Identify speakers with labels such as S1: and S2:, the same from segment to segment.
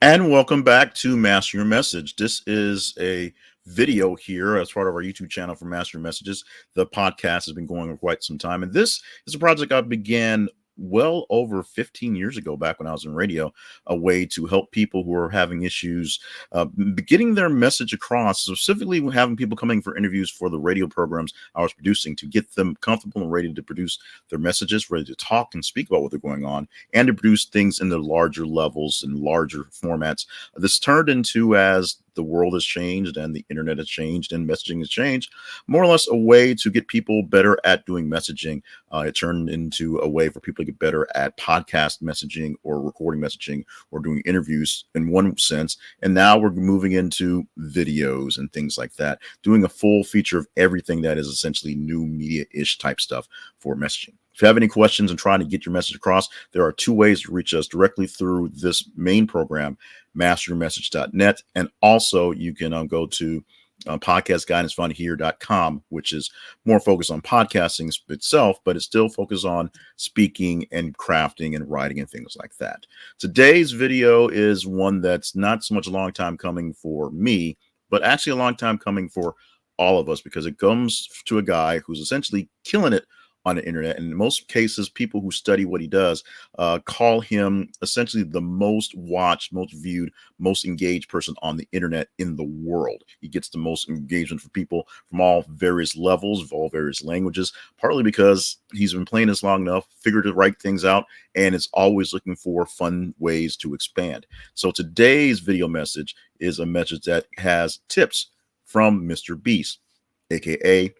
S1: And welcome back to Master Your Message. This is a video here as part of our YouTube channel for Master Your Messages. The podcast has been going for quite some time, and this is a project I began well over 15 years ago, back when I was in radio, a way to help people who are having issues getting their message across, specifically having people coming for interviews for the radio programs I was producing to get them comfortable and ready to produce their messages, ready to talk and speak about what they're going on, and to produce things in the larger levels and larger formats. This turned into, as the world has changed and the internet has changed and messaging has changed, more or less a way to get people better at doing messaging. It turned into a way for people to get better at podcast messaging or recording messaging or doing interviews in one sense. And now we're moving into videos and things like that, doing a full feature of everything that is essentially new media-ish type stuff for messaging. If you have any questions and trying to get your message across, there are two ways to reach us: directly through this main program, masteryourmessage.net, and also you can go to podcastguidancefundhere.com, which is more focused on podcasting itself, but it's still focused on speaking and crafting and writing and things like that. Today's video is one that's not so much a long time coming for me, but actually a long time coming for all of us, because it comes to a guy who's essentially killing it on the internet. And in most cases, people who study what he does call him essentially the most watched, most viewed, most engaged person on the internet in the world. He gets the most engagement from people from all various levels, of all various languages, partly because he's been playing this long enough, figured the right things out, and is always looking for fun ways to expand. So today's video message is a message that has tips from Mr. Beast, aka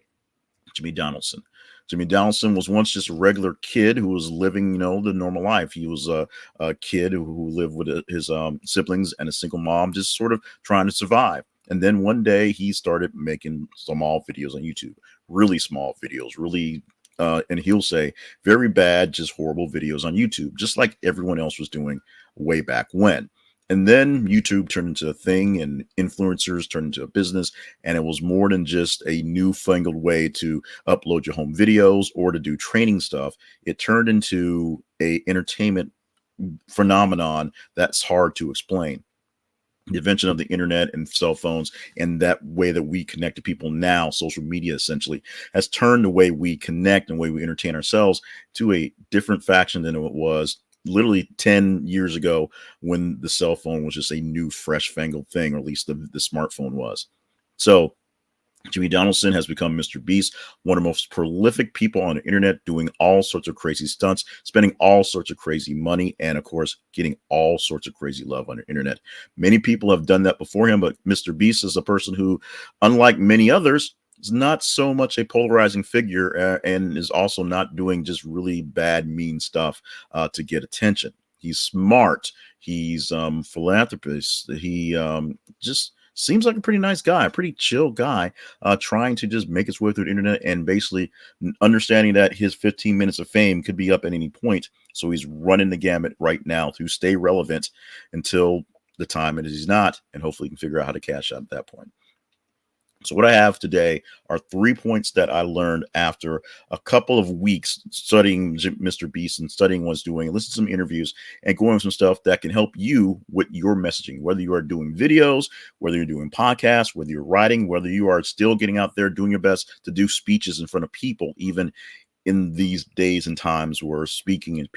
S1: Jimmy Donaldson. Jimmy Donaldson was once just a regular kid who was living, the normal life. He was a kid who lived with his siblings and a single mom, just sort of trying to survive. And then one day he started making small videos on YouTube, really small videos, really, and he'll say very bad, just horrible videos on YouTube, just like everyone else was doing way back when. And then YouTube turned into a thing, and influencers turned into a business. And it was more than just a newfangled way to upload your home videos or to do training stuff. It turned into a entertainment phenomenon that's hard to explain. The invention of the internet and cell phones and that way that we connect to people now, social media essentially, has turned the way we connect and the way we entertain ourselves to a different faction than it was literally 10 years ago, when the cell phone was just a new, fresh fangled thing, or at least the smartphone was. So Jimmy Donaldson has become Mr. Beast, one of the most prolific people on the internet, doing all sorts of crazy stunts, spending all sorts of crazy money, and of course, getting all sorts of crazy love on the internet. Many people have done that before him, but Mr. Beast is a person who, unlike many others, is not so much a polarizing figure, and is also not doing just really bad, mean stuff to get attention. He's smart. He's philanthropist. He just seems like a pretty nice guy, a pretty chill guy, trying to just make his way through the internet and basically understanding that his 15 minutes of fame could be up at any point. So he's running the gamut right now to stay relevant until the time it is he's not, and hopefully he can figure out how to cash out at that point. So what I have today are 3 points that I learned after a couple of weeks studying Mr. Beast and studying what he's doing, listening to some interviews, and going over some stuff that can help you with your messaging, whether you are doing videos, whether you're doing podcasts, whether you're writing, whether you are still getting out there doing your best to do speeches in front of people, even in these days and times where speaking in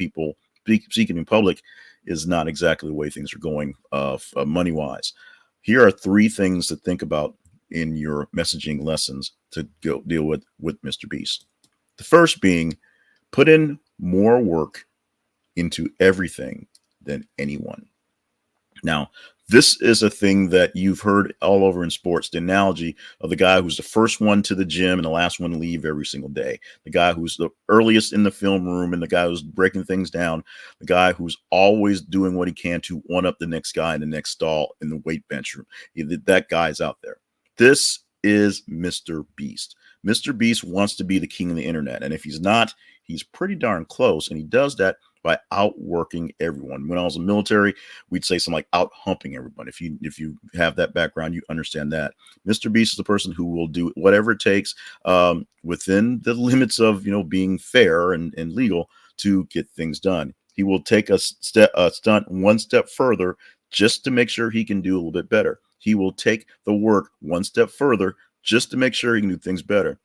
S1: public is not exactly the way things are going money-wise. Here are 3 things to think about in your messaging lessons to go deal with Mr. Beast. The first being, put in more work into everything than anyone. Now, this is a thing that you've heard all over in sports, the analogy of the guy who's the first one to the gym and the last one to leave every single day, the guy who's the earliest in the film room and the guy who's breaking things down, the guy who's always doing what he can to one up the next guy in the next stall in the weight bench room. That guy's out there. This is Mr. Beast. Mr. Beast wants to be the king of the internet. And if he's not, he's pretty darn close. And he does that by outworking everyone. When I was in the military, we'd say something like out humping everyone. If you have that background, you understand that. Mr. Beast is the person who will do whatever it takes within the limits of being fair and legal to get things done. He will take a stunt one step further just to make sure he can do a little bit better. He will take the work one step further just to make sure he can do things better.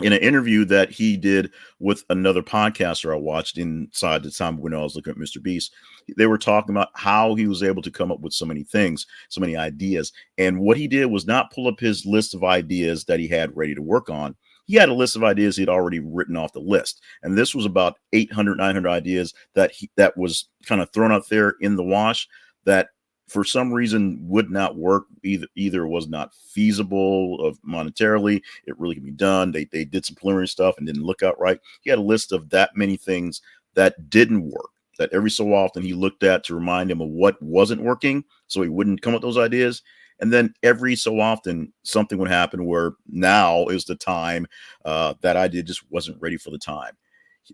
S1: In an interview that he did with another podcaster I watched inside the time when I was looking at Mr. Beast, they were talking about how he was able to come up with so many things, so many ideas. And what he did was not pull up his list of ideas that he had ready to work on. He had a list of ideas he'd already written off the list. And this was about 800, 900 ideas that was kind of thrown out there in the wash that for some reason would not work. Either was not feasible of monetarily. It really can be done. They did some preliminary stuff and didn't look out right. He had a list of that many things that didn't work, that every so often he looked at to remind him of what wasn't working so he wouldn't come up with those ideas. And then every so often something would happen where now is the time that idea just wasn't ready for the time.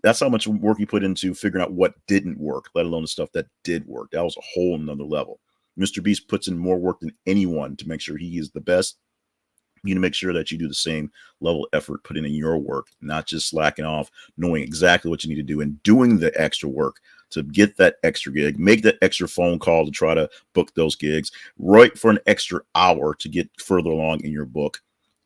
S1: That's how much work he put into figuring out what didn't work, let alone the stuff that did work. That was a whole nother level. Mr. Beast puts in more work than anyone to make sure he is the best. You need to make sure that you do the same level of effort put in your work, not just slacking off, knowing exactly what you need to do and doing the extra work to get that extra gig, make that extra phone call to try to book those gigs, write for an extra hour to get further along in your book.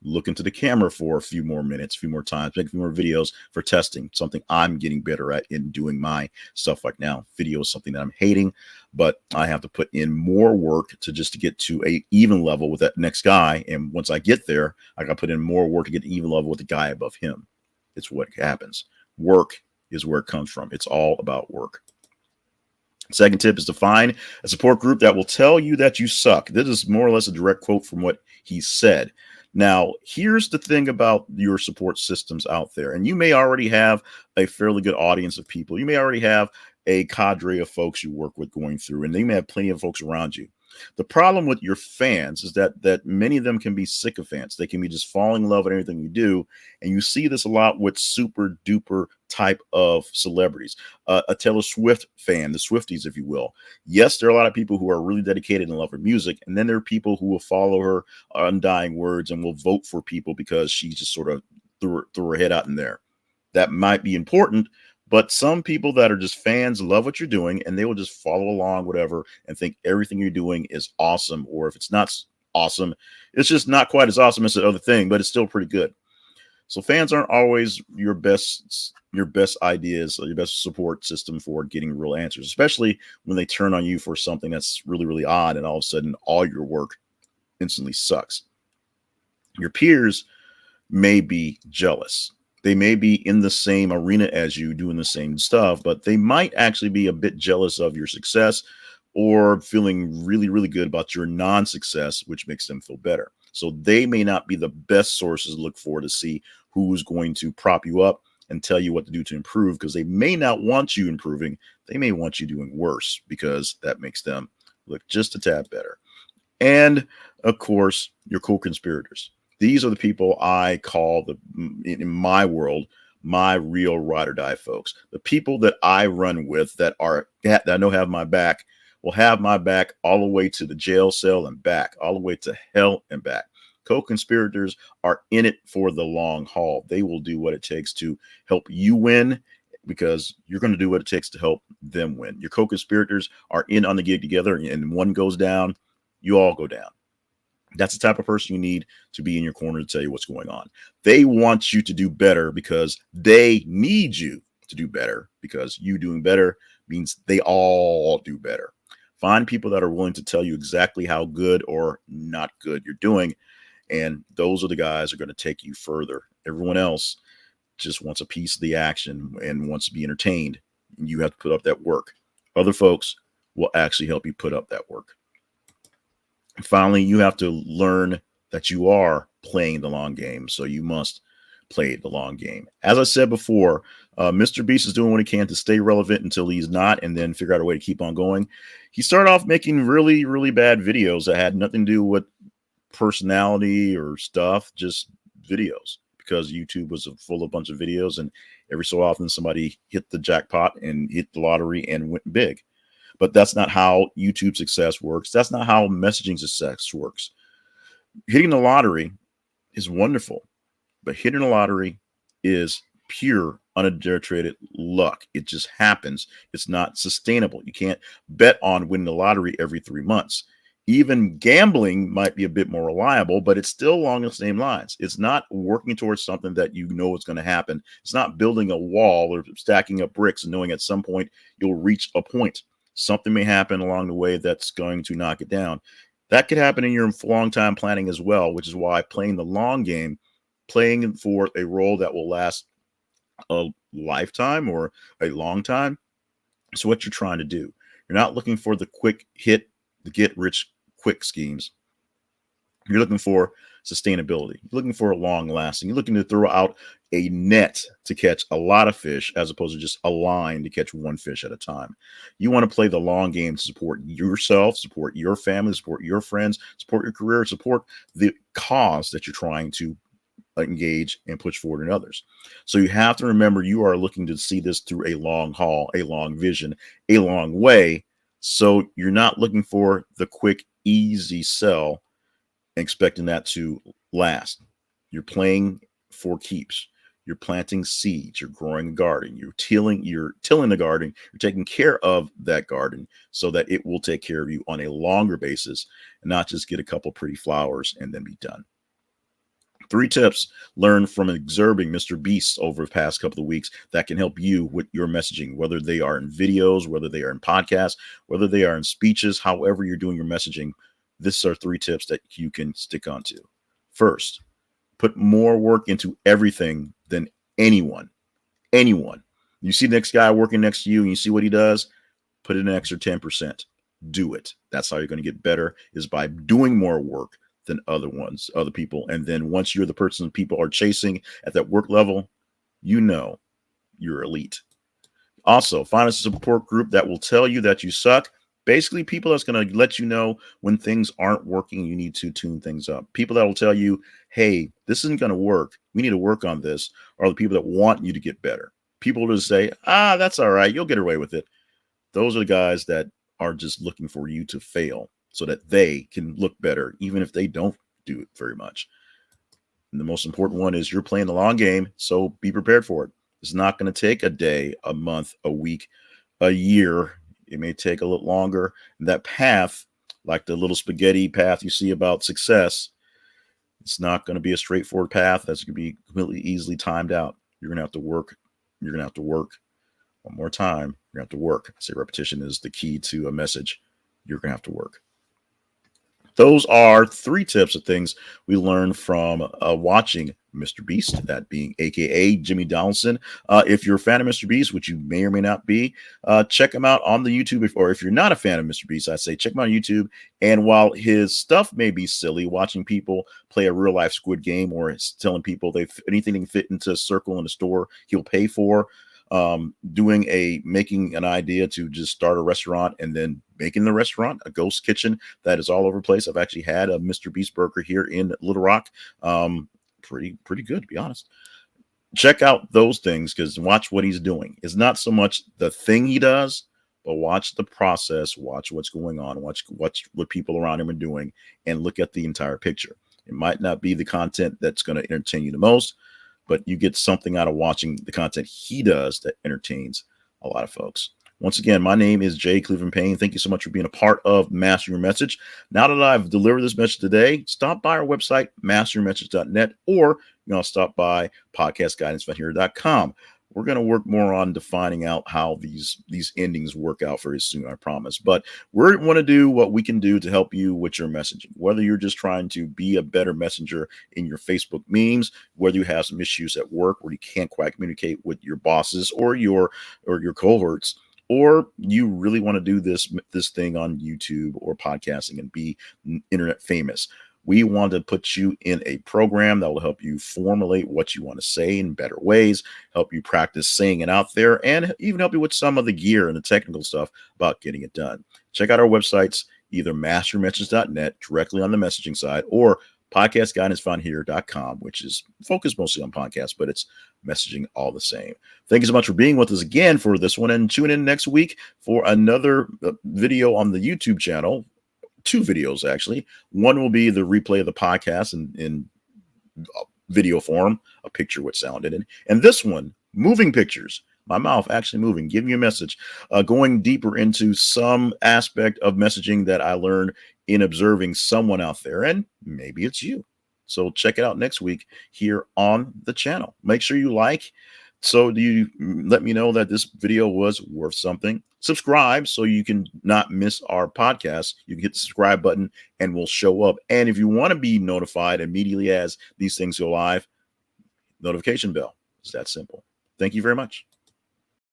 S1: Look into the camera for a few more minutes, a few more times, make a few more videos for testing, something I'm getting better at in doing my stuff like now. Video is something that I'm hating, but I have to put in more work to get to a even level with that next guy. And once I get there, I got to put in more work to get even level with the guy above him. It's what happens. Work is where it comes from. It's all about work. Second tip is to find a support group that will tell you that you suck. This is more or less a direct quote from what he said. Now, here's the thing about your support systems out there, and you may already have a fairly good audience of people. You may already have a cadre of folks you work with going through, and they may have plenty of folks around you. The problem with your fans is that many of them can be sycophants. They can be just falling in love with everything you do, and you see this a lot with super duper type of celebrities. A Taylor Swift fan, the Swifties, if you will. Yes, there are a lot of people who are really dedicated and love her music, and then there are people who will follow her undying words and will vote for people because she just sort of threw her head out in there. That might be important, but some people that are just fans love what you're doing and they will just follow along, whatever, and think everything you're doing is awesome. Or if it's not awesome, it's just not quite as awesome as the other thing, but it's still pretty good. So fans aren't always your best ideas, your best support system for getting real answers, especially when they turn on you for something that's really, really odd and all of a sudden all your work instantly sucks. Your peers may be jealous. They may be in the same arena as you doing the same stuff, but they might actually be a bit jealous of your success or feeling really, really good about your non-success, which makes them feel better. So they may not be the best sources to look for to see who's going to prop you up and tell you what to do to improve, because they may not want you improving. They may want you doing worse because that makes them look just a tad better. And of course, your co-conspirators. These are the people I call in my world, my real ride or die folks. The people that I run with that I know have my back will have my back all the way to the jail cell and back, all the way to hell and back. Co-conspirators are in it for the long haul. They will do what it takes to help you win because you're going to do what it takes to help them win. Your co-conspirators are in on the gig together, and one goes down, you all go down. That's the type of person you need to be in your corner to tell you what's going on. They want you to do better because they need you to do better, because you doing better means they all do better. Find people that are willing to tell you exactly how good or not good you're doing, and those are the guys who are going to take you further. Everyone else just wants a piece of the action and wants to be entertained. You have to put up that work. Other folks will actually help you put up that work. Finally, you have to learn that you are playing the long game. So you must play the long game. As I said before, Mr. Beast is doing what he can to stay relevant until he's not, and then figure out a way to keep on going. He started off making really, really bad videos that had nothing to do with personality or stuff, just videos, because YouTube was full of a bunch of videos, and every so often somebody hit the jackpot and hit the lottery and went big. But that's not how YouTube success works. That's not how messaging success works. Hitting the lottery is wonderful, but hitting the lottery is pure unadulterated luck. It just happens. It's not sustainable. You can't bet on winning the lottery every 3 months. Even gambling might be a bit more reliable, but it's still along the same lines. It's not working towards something that you know is going to happen. It's not building a wall or stacking up bricks and knowing at some point you'll reach a point. Something may happen along the way that's going to knock it down. That could happen in your long time planning as well, which is why playing the long game, playing for a role that will last a lifetime or a long time, is what you're trying to do. You're not looking for the quick hit, the get rich quick schemes. You're looking for sustainability. You're looking for a long lasting. You're looking to throw out a net to catch a lot of fish as opposed to just a line to catch one fish at a time. You want to play the long game to support yourself, support your family, support your friends, support your career, support the cause that you're trying to engage and push forward in others. So you have to remember you are looking to see this through a long haul, a long vision, a long way. So you're not looking for the quick, easy sell, expecting that to last. You're playing for keeps. You're planting seeds. You're growing a garden. You're tilling the garden. You're taking care of that garden so that it will take care of you on a longer basis and not just get a couple pretty flowers and then be done. 3 tips learned from observing Mr. Beast over the past couple of weeks that can help you with your messaging, whether they are in videos, whether they are in podcasts, whether they are in speeches, however you're doing your messaging. These are 3 tips that you can stick onto. First, put more work into everything than anyone. Anyone. You see the next guy working next to you and you see what he does, put in an extra 10%. Do it. That's how you're going to get better, is by doing more work than other people. And then once you're the person people are chasing at that work level, you know you're elite. Also, find a support group that will tell you that you suck. Basically, people that's going to let you know when things aren't working, you need to tune things up. People that will tell you, hey, this isn't going to work, we need to work on this, are the people that want you to get better. People to say, that's all right, you'll get away with it. Those are the guys that are just looking for you to fail so that they can look better, even if they don't do it very much. And the most important one is you're playing the long game, so be prepared for it. It's not going to take a day, a month, a week, a year. It may take a little longer. And that path, like the little spaghetti path you see about success, it's not going to be a straightforward path that's going to be completely easily timed out. You're going to have to work. You're going to have to work. One more time, you're going to have to work. I say repetition is the key to a message. You're going to have to work. Those are 3 tips of things we learned from watching Mr. Beast, that being AKA Jimmy Donaldson. If you're a fan of Mr. Beast, which you may or may not be, check him out on the YouTube. Or if you're not a fan of Mr. Beast, I say check him out on YouTube. And while his stuff may be silly, watching people play a real life Squid Game or telling people anything they can fit into a circle in a store, he'll pay for. Making an idea to just start a restaurant and then making the restaurant a ghost kitchen that is all over the place. I've actually had a Mr. Beast burger here in Little Rock. Pretty good, to be honest. Check out those things, because watch what he's doing. It's not so much the thing he does, but watch the process, watch what's going on, watch what people around him are doing, and look at the entire picture. It might not be the content that's going to entertain you the most, but you get something out of watching the content he does that entertains a lot of folks. Once again, my name is Jay Cleveland Payne. Thank you so much for being a part of Master Your Message. Now that I've delivered this message today, stop by our website, masteryourmessage.net, or stop by podcastguidancefoundhere.com. We're going to work more on defining out how these endings work out very soon, I promise. But we want to do what we can do to help you with your messaging, whether you're just trying to be a better messenger in your Facebook memes, whether you have some issues at work where you can't quite communicate with your bosses or your cohorts, or you really want to do this thing on YouTube or podcasting and be internet famous. We want to put you in a program that will help you formulate what you want to say in better ways, help you practice saying it out there, and even help you with some of the gear and the technical stuff about getting it done. Check out our websites, either masteryourmessage.net directly on the messaging side, or podcastguidancefoundhere.com, which is focused mostly on podcasts, but it's messaging all the same. Thank you so much for being with us again for this one, and tune in next week for another video on the YouTube channel. 2 videos, actually. One will be the replay of the podcast in video form, a picture with sound in it. And this one moving pictures, my mouth actually moving, giving you a message, going deeper into some aspect of messaging that I learned in observing someone out there. And maybe it's you. So check it out next week here on the channel. Make sure you like, so you let me know that this video was worth something. Subscribe so you can not miss our podcast. You can hit the subscribe button and we'll show up. And if you want to be notified immediately as these things go live, notification bell. It's that simple. Thank you very much.